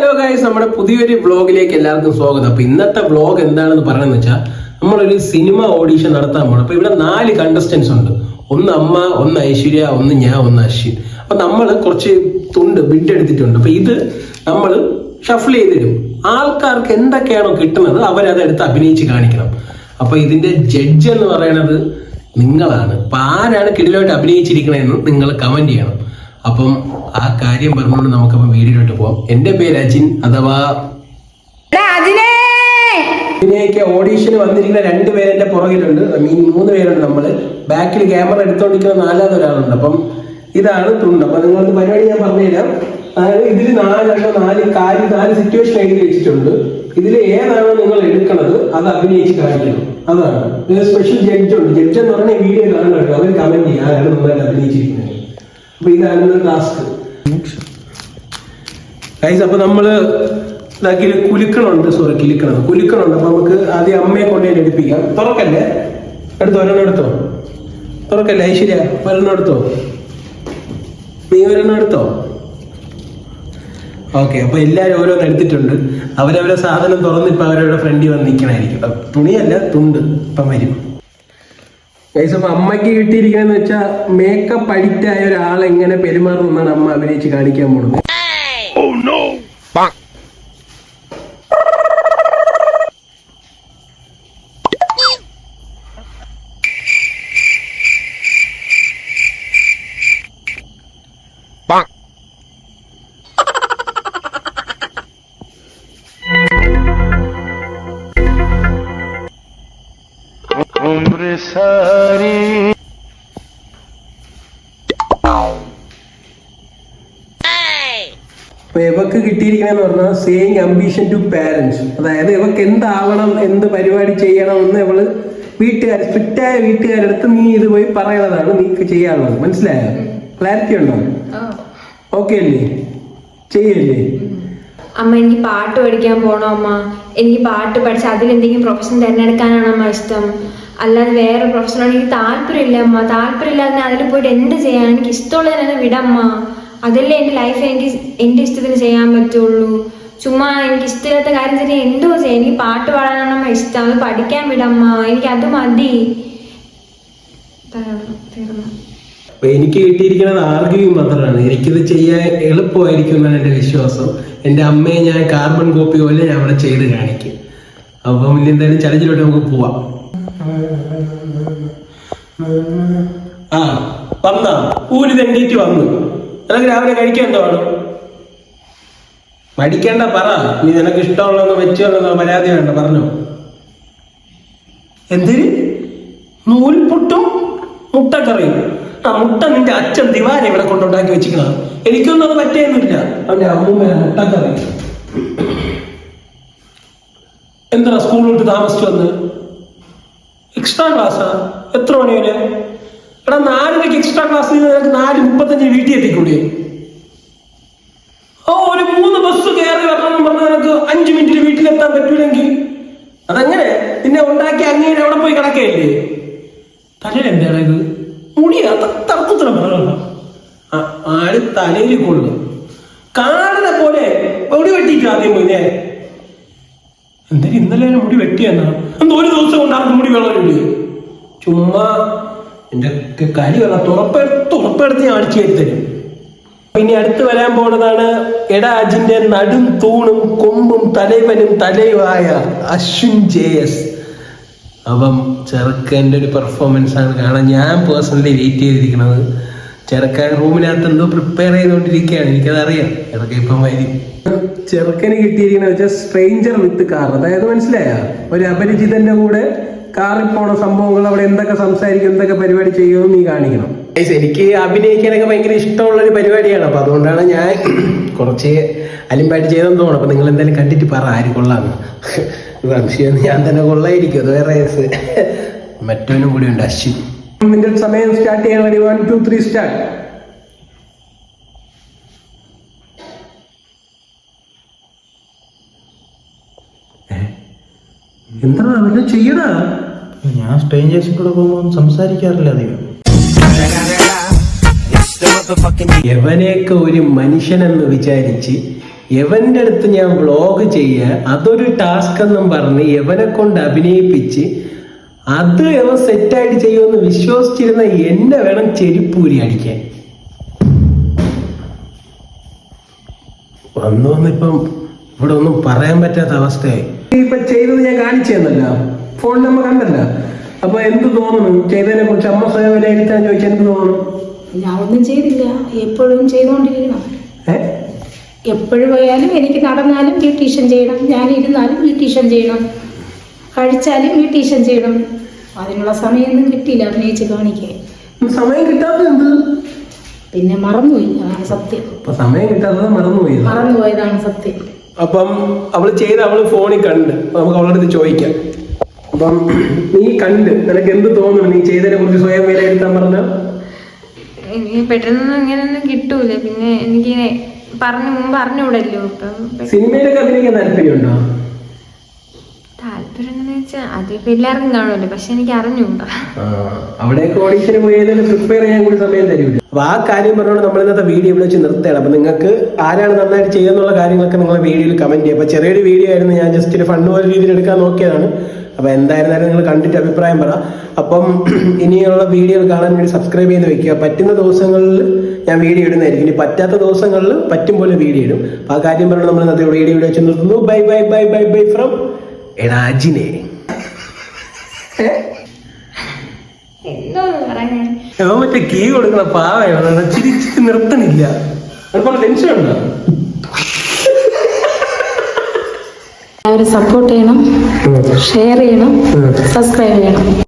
Hello guys, നമ്മുടെ പുതിയൊരു വ്ളോഗിലേക്ക് എല്ലാവർക്കും സ്വാഗതം. അപ്പൊ ഇന്നത്തെ വ്ളോഗ് എന്താണെന്ന് പറയണെന്ന് വെച്ചാൽ നമ്മളൊരു സിനിമ ഓഡീഷൻ നടത്താൻ പോകണം. അപ്പൊ ഇവിടെ 4 കണ്ടസ്റ്റൻസ് ഉണ്ട്. ഒന്ന് അമ്മ, ഒന്ന് ഐശ്വര്യ, ഒന്ന് ഞാൻ, ഒന്ന് അശ്വിൻ. അപ്പൊ നമ്മൾ കുറച്ച് ബിഡ് എടുത്തിട്ടുണ്ട്. അപ്പൊ ഇത് നമ്മൾ ഷഫിൾ ചെയ്തിടും. ആൾക്കാർക്ക് എന്തൊക്കെയാണോ കിട്ടുന്നത് അവരതെടുത്ത് അഭിനയിച്ച് കാണിക്കണം. അപ്പൊ ഇതിന്റെ ജഡ്ജ് എന്ന് പറയുന്നത് നിങ്ങളാണ്. അപ്പൊ ആരാണ് കിടിലമായിട്ട് അഭിനയിച്ചിരിക്കണമെന്ന് നിങ്ങൾ കമന്റ് ചെയ്യണം. അപ്പം ആ കാര്യം പറഞ്ഞുകൊണ്ട് നമുക്കപ്പം വീഡിയോയിലോട്ട് പോവാം. എന്റെ പേര് അജിൻ, അഥവാ അഭിനയിക്ക് ഓഡീഷന് വന്നിരിക്കുന്ന 2 പേര് എന്റെ പുറകിലുണ്ട്. 3 പേരുണ്ട്. നമ്മള് ബാക്കിൽ ക്യാമറ എടുത്തോണ്ടിരിക്കുന്ന 4ാമത് ഒരാളുണ്ട്. അപ്പം ഇതാണ് തുണ്ട്. അപ്പൊ നിങ്ങൾക്ക് പരിപാടി ഞാൻ പറഞ്ഞുതരാം. അതായത് ഇതിൽ 4 സിറ്റുവേഷൻ എഴുതി വെച്ചിട്ടുണ്ട്. ഇതിൽ ഏതാണോ നിങ്ങൾ എടുക്കുന്നത് അത് അഭിനയിച്ച് കാണിക്കണം. അതാണ് ഒരു സ്പെഷ്യൽ ജഡ്ജ് ഉണ്ട്. ജഡ്ജ് എന്ന് പറഞ്ഞാൽ വീഡിയോ കാണുന്നുണ്ട്. അവർ കമന്റ് ചെയ്യും ആരാണ് നന്നായിട്ട് അഭിനയിച്ചിരിക്കുന്നത്. അപ്പൊ ഇതാണ് ടാസ്ക്. അപ്പൊ നമ്മള് കിലുക്കണുണ്ട്. അപ്പൊ നമുക്ക് ആദ്യം അമ്മയെ കൊണ്ടേ എടുപ്പിക്കാം. തുറക്കല്ലേ, ഒരെണ്ണം എടുത്തോ. തുറക്കല്ലേ ഐശ്വര്യ, ഒരെണ്ണം എടുത്തോ. നീ ഒരെണ്ണം എടുത്തോ. ഓക്കെ, അപ്പൊ എല്ലാരും ഓരോന്ന് എടുത്തിട്ടുണ്ട്. അവരവരെ സാധനം തുറന്നിപ്പോ അവരവരുടെ ഫ്രണ്ടിൽ വന്ന് നിൽക്കണായിരിക്കും. തുണിയല്ല, തുണ്ട് ഇപ്പം വരും. അപ്പൊ അമ്മയ്ക്ക് കിട്ടിയിരിക്കണെന്ന് വെച്ചാൽ മേക്കപ്പ് അഡിക്റ്റ് ആയ ഒരാൾ എങ്ങനെ പെരുമാറുമെന്നാണ് അമ്മ അഭിനയിച്ച് കാണിക്കാൻ പോകുന്നത്. അപ്പൊ ഇവക്ക് കിട്ടിയിരിക്കണെന്ന് പറഞ്ഞാൽ സേയിങ് അംബിഷൻ ടു പാരന്റ്സ്. അതായത് ഇവക്ക് എന്താവണം, എന്ത് പരിപാടി ചെയ്യണം എന്ന് ഇവള് സ്ട്രിക്റ്റായ വീട്ടുകാരടുത്ത് നീ ഇത് പോയി പറയണതാണ് നീക്ക് ചെയ്യാനുള്ളത്. മനസ്സിലായോ? ക്ലാരിറ്റി ഉണ്ടോ? ഓക്കെ അല്ലേ? ചെയ്യല്ലേ? അമ്മ എനിക്ക് പാട്ട് പഠിക്കാൻ പോണോ അമ്മ? എനിക്ക് പാട്ട് പഠിച്ച് അതിലെന്തെങ്കിലും പ്രൊഫഷൻ തിരഞ്ഞെടുക്കാനാണ് അമ്മ ഇഷ്ടം. അല്ലാതെ വേറെ പ്രൊഫഷനാണ് എനിക്ക് താല്പര്യമില്ല അമ്മ. താല്പര്യമില്ലാതെ അതിൽ പോയിട്ട് എന്ത് ചെയ്യാൻ? എനിക്ക് ഇഷ്ടമുള്ളതിനെ വിടമ്മ. അതല്ലേ എൻ്റെ ലൈഫ് എനിക്ക് എൻ്റെ ഇഷ്ടത്തിന് ചെയ്യാൻ പറ്റുള്ളൂ. ചുമ്മാ എനിക്ക് ഇഷ്ടമില്ലാത്ത കാര്യം ചെയ്യാൻ എന്തോ ചെയ്യാം. എനിക്ക് പാട്ട് പാടാനാണ് അമ്മ ഇഷ്ടം. അത് പഠിക്കാൻ വിടമ്മ. എനിക്ക് അത് മതി. എനിക്ക് കിട്ടിയിരിക്കുന്നത് ആർഗ്യൂയിങ് മാത്രമാണ്. എനിക്കിത് ചെയ്യാൻ എളുപ്പമായിരിക്കും എന്നാണ് എൻ്റെ വിശ്വാസം. എൻ്റെ അമ്മയെ ഞാൻ കാർബൺ കോപ്പി പോലെ ഞാൻ അവിടെ ചെയ്ത് കാണിക്കും. അപ്പം എന്തായാലും ചലഞ്ചിലോട്ട് നമുക്ക് പോവാം. വന്നാ ഊരി തെണ്ടിയിട്ട് വന്നു. നിനക്ക് രാവിലെ കഴിക്കാൻ എന്തോ വേണം? മടിക്കേണ്ട, പറ. നീ നിനക്ക് ഇഷ്ടമുള്ളതെന്ന് വെച്ചോളെന്നോ പരാതി വേണ്ട, പറഞ്ഞോ. എന്തിന്? നൂൽപുട്ടും മുട്ടക്കറിയും. മുട്ട നിന്റെ അച്ഛൻ ദിവാര ഇവിടെ കൊണ്ടുണ്ടാക്കി വെച്ചിക്കണ. എനിക്കൊന്നും അത് പറ്റിയൊന്നുമില്ല. അവന്റെ അമ്മൂമ്മ മുട്ടക്കറി. എന്താ സ്കൂൾ വിട്ട് താമസിച്ചു വന്ന്? എക്സ്ട്രാ ക്ലാസ്സാ? എത്ര മണി വരെ? എടാ 4:00 എക്സ്ട്രാ ക്ലാസ്. നിനക്ക് 4:35 വീട്ടിൽ എത്തിക്കൂടെ? ഒരു 3 ബസ് കയറി വരണമെന്ന് പറഞ്ഞാൽ നിനക്ക് 5 മിനിറ്റിൽ വീട്ടിലെത്താൻ പറ്റൂലെങ്കിൽ അതെങ്ങനെ? നിന്നെ ഉണ്ടാക്കി അങ്ങേരെ അവിടെ പോയി കിടക്കയില്ലേ? തലയിൽ എന്താണ് ഇത്? മുടിയാ തർക്കത്തിലും പറയണ്ട. ആള് തലയിൽ കൊള്ളും. കാടിനെ പോലെ മുടി വെട്ടിയിട്ട് ആദ്യം പോയി. എന്തായാലും ഇന്നലെ മുടി വെട്ടിയെന്നാ? എന്താ ഒരു ദിവസം കൊണ്ട് ആർക്ക് മുടി വെള്ളമില്ല? ചുമ്മാ എന്റെ കരി വെള്ളം തുറപ്പെടുത്ത് ഞാൻ അടിച്ചു തരും. ഇനി അടുത്ത് വരാൻ പോണതാണ് എടാ അജിന്റെ നടും തൂണും കൊമ്പും തലവനും തലയുമായ അശ്വിൻ JS. അപ്പം ചെറുക്കൻ്റെ ഒരു പെർഫോമൻസ് ആണ് കാണാൻ ഞാൻ പേഴ്സണലി വെയിറ്റ് ചെയ്തിരിക്കുന്നത്. ചെറുക്കൻ റൂമിനകത്ത് എന്തോ പ്രിപ്പയർ ചെയ്തുകൊണ്ടിരിക്കുകയാണ്. എനിക്കതറിയാം. ഇതൊക്കെ ഇപ്പം വരും. ചെറുക്കന് കിട്ടിയിരിക്കുന്നത് വെച്ചാൽ സ്ട്രേഞ്ചർ വിത്ത് കാർ. അതായത് മനസ്സിലായ ഒരു അപരിചിതന്റെ കൂടെ കാറിൽ പോണ സംഭവങ്ങൾ, അവിടെ എന്തൊക്കെ സംസാരിക്കും, എന്തൊക്കെ പരിപാടി ചെയ്യുമെന്ന് നീ കാണിക്കണം. എനിക്ക് അഭിനയിക്കാനൊക്കെ ഭയങ്കര ഇഷ്ടമുള്ളൊരു പരിപാടിയാണ്. അപ്പൊ അതുകൊണ്ടാണ് ഞാൻ കുറച്ച് അലിമ്പായിട്ട് ചെയ്തെന്ന് തോന്നുന്നു. അപ്പൊ നിങ്ങൾ എന്തായാലും കണ്ടിട്ട് പറ ആര് കൊള്ളാന്ന്. സംശയം ഞാൻ തന്നെ കൊള്ളായിരിക്കും. അത് വേറെ കേസ്. മറ്റവനും കൂടി ഉണ്ട്, അശ്വിൻ. നിന്റെ സമയം സ്റ്റാർട്ട് ചെയ്യാൻ വേണ്ടി 1 2 3 സ്റ്റാർട്ട്. എന്താ വല്ല ചെയ്യടാ? ഞാൻ സ്ട്രേഞ്ചേഴ്സിന്റെ കൂടെ പോകുമ്പോൾ സംസാരിക്കാറില്ല അധികം. എവനെയൊക്കെ ഒരു മനുഷ്യനെന്ന് വിചാരിച്ച് എവന്റെ അടുത്ത് ഞാൻ വ്ളോഗ് ചെയ്യുക, അതൊരു ടാസ്ക് എന്നും പറഞ്ഞ് എവനെ കൊണ്ട് അഭിനയിപ്പിച്ച് അത് എവൻ സെറ്റായിട്ട് ചെയ്യുമെന്ന് വിശ്വസിച്ചിരുന്ന എന്നെ വേണം ചെരിപ്പൂരി അടിക്കാൻ. വന്നിപ്പം ഇവിടെ ഒന്നും പറയാൻ പറ്റാത്ത അവസ്ഥയായി. ഇപ്പൊ ചെയ്തത് ഞാൻ കാണിച്ചു തന്നല്ല, ഫോൺ നമ്പർ കണ്ടല്ല. അപ്പൊ എന്ത് തോന്നുന്നു ചെയ്തതിനെ കുറിച്ച്? അമ്മ സ്വയം വിലയിരുത്താൻ ചോദിച്ചാൽ എന്ത് തോന്നുന്നു? ഞാൻ ഒന്നും ചെയ്തില്ല, എപ്പോഴും ചെയ്തുകൊണ്ടിരിക്കണം. എപ്പോഴും പോയാലും എനിക്ക് നടന്നാലും ബ്യൂട്ടീഷ്യൻ ചെയ്യണം, ഞാൻ ഇരുന്നാലും ബ്യൂട്ടീഷ്യൻ ചെയ്യണം, കഴിച്ചാലും ബ്യൂട്ടീഷ്യൻ ചെയ്യണം. അതിനുള്ള സമയമൊന്നും കിട്ടിയില്ല അഭിനയിച്ച് കാണിക്കാൻ. സമയം കിട്ടാത്തത് എന്ത്? പിന്നെ മറന്നുപോയി, അതാണ് സത്യം. സമയം കിട്ടാത്തത് മറന്നുപോയതാണ് സത്യം. അപ്പം അവള് ചെയ്ത് അവള് ഫോണിൽ കണ്ട് നമുക്ക് അവളുടെ അടുത്ത് ചോദിക്കാം. അപ്പം നീ കണ്ട് നിനക്ക് എന്ത് തോന്നുന്നു നീ ചെയ്തതിനെ കുറിച്ച് സ്വയം വിലയിരുത്താൻ പറഞ്ഞ? എനിക്ക് പെട്ടെന്നൊന്നും ഇങ്ങനെയൊന്നും കിട്ടൂല. പിന്നെ എനിക്ക് മുമ്പ് അറിഞ്ഞൂടല്ലോ. ഇപ്പം സിനിമയിലൊക്കെ അഭിനയിക്കാൻ താല്പര്യമുണ്ടോ? താല്പര്യം എന്ന് വെച്ചാൽ അതിപ്പോ എല്ലാവർക്കും കാണുമല്ലോ, പക്ഷെ എനിക്ക് അറിഞ്ഞൂടാ. അവിടെയൊക്കെ ഓഡീഷന് പോയതിന് പ്രിപ്പയർ ചെയ്യാൻ കൂടി സമയം തരൂല. അപ്പൊ ആ കാര്യം പറഞ്ഞുകൊണ്ട് നമ്മൾ ഇന്നത്തെ വീഡിയോ ഇവിടെ വെച്ച് നിർത്തുകയാണ്. അപ്പൊ നിങ്ങൾക്ക് ആരാണ് നന്നായിട്ട് ചെയ്യുന്നുള്ള കാര്യങ്ങളൊക്കെ നിങ്ങളെ വീഡിയോയിൽ കമന്റ് ചെയ്യുക. അപ്പൊ ചെറിയൊരു വീഡിയോ ആയിരുന്നു, ഞാൻ ജസ്റ്റ് ഒരു ഫണ്ട് പോലെ രീതിയിൽ എടുക്കാൻ നോക്കിയതാണ്. അപ്പൊ എന്തായിരുന്നാലും നിങ്ങൾ കണ്ടിട്ട് അഭിപ്രായം പറ. അപ്പം ഇനിയുള്ള വീഡിയോ കാണാൻ വേണ്ടി സബ്സ്ക്രൈബ് ചെയ്ത് വെക്കുക. പറ്റുന്ന ദിവസങ്ങളിൽ ഞാൻ വീഡിയോ ഇടുന്നതായിരിക്കും. ഇനി പറ്റാത്ത ദിവസങ്ങളിൽ പറ്റും പോലെ വീഡിയോ ഇടും. അപ്പൊ ആ കാര്യം പറഞ്ഞുകൊണ്ട് നമ്മൾ ഇന്നത്തെ വീഡിയോ ഇവിടെ വെച്ച് നിർത്തുന്നു. Bye bye bye bye bye from എടാജിനെ. എന്തോന്ന് പറയാൻ മറ്റേ കീ കൊടുക്കുന്ന പാവയാണ്, ചിരിച്ചിട്ട് നിർത്തണില്ല. അതുപോലെ ടെൻഷൻ ഉണ്ടോ? എല്ലാവരും സപ്പോർട്ട് ചെയ്യണം, ഷെയർ ചെയ്യണം, സബ്സ്ക്രൈബ് ചെയ്യണം.